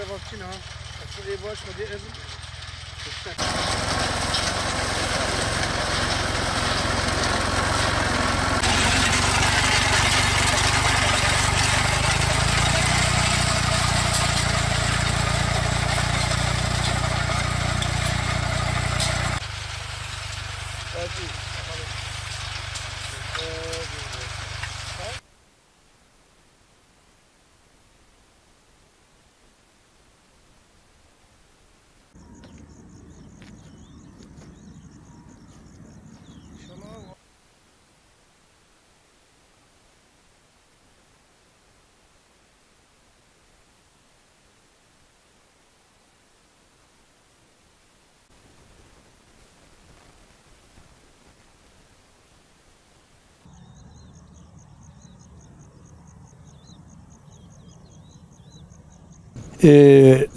vaktina. Aslında baş mı diye ezim.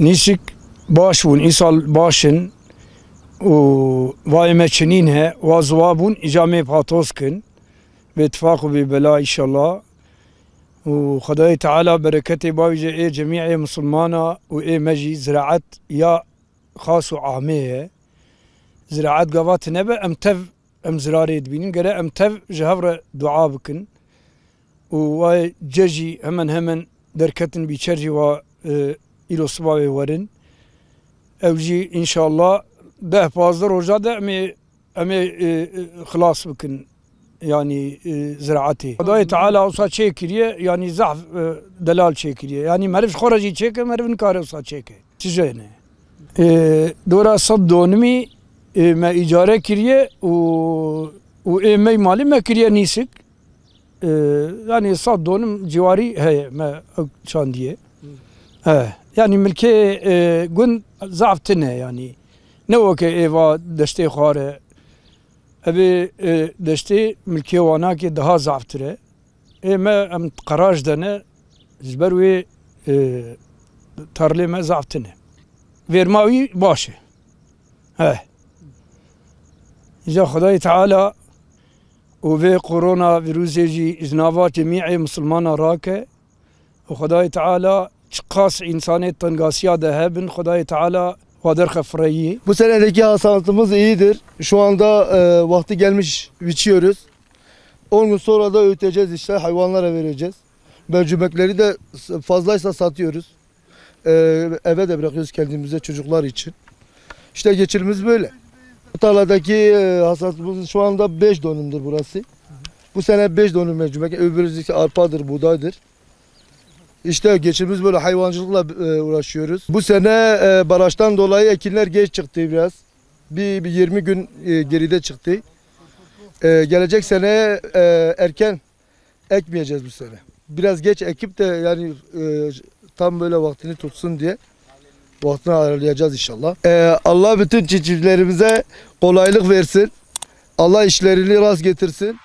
نيشك باشون إيصال باشن ووايمتشنينها وزوابون إجامي باتوسكن باتفاق وببلاء إن شاء الله وخداي تعالى بركته باوجه إيه جميع مسلمانا وإيه مجي زراعت يا خاص وعامية زراعت قوات نبا أمتف أم زراري دبينين قرأ أمتف جهفر دعاء بكن وججي همن دركتن بيشرجي و إلى صباح ورن أوجي إن شاء الله ده بازر وجاده أمي خلاص بكن يعني زراعتي خداي تعالى وصا شيكريه يعني ضعف دلال شيكريه يعني معرف خرجي شيك معرف نكار وصا شيك تجينا دورا صد دونمي ما إيجاره كريه وإيمي مالي ما كريه نيسك يعني صد دونم جواري هي ما شان ديه يعني ملكي قن ضعفتنا يعني نوك إيوا دشتي خاره أبي دشتي ملكي واناك دها ضعفتره ما أم قراج دنا زبروي ترلي ما ضعفتنا فيرماوي باشه إذا خداي تعالى وفي كورونا فيروس يجي إزنافات جميع مسلمان راكه وخداي تعالى قاس insanı tangasya da hebben Hudayi Teala vader khafreyi. Bu senedeki hasatımız iyidir. Şu anda vakti gelmiş biçiyoruz. 10 gün sonra da öğüteceğiz işte hayvanlara vereceğiz. Mercimekleri de fazlaysa satıyoruz. Eve de bırakıyoruz kendimize çocuklar için. İşte geçirimiz böyle. Bu tarladaki hasatımız şu anda 5 dönümdür burası. Bu sene 5 dönüm mercimek. Öbüründeki arpadır, buğdaydır. İşte geçimimiz böyle hayvancılıkla uğraşıyoruz. Bu sene barajdan dolayı ekinler geç çıktı biraz. Bir 20 gün geride çıktı. Gelecek sene erken ekmeyeceğiz bu sene. Biraz geç ekip de yani tam böyle vaktini tutsun diye vaktini ayarlayacağız inşallah. Allah bütün çiftçilerimize kolaylık versin. Allah işlerini rast getirsin.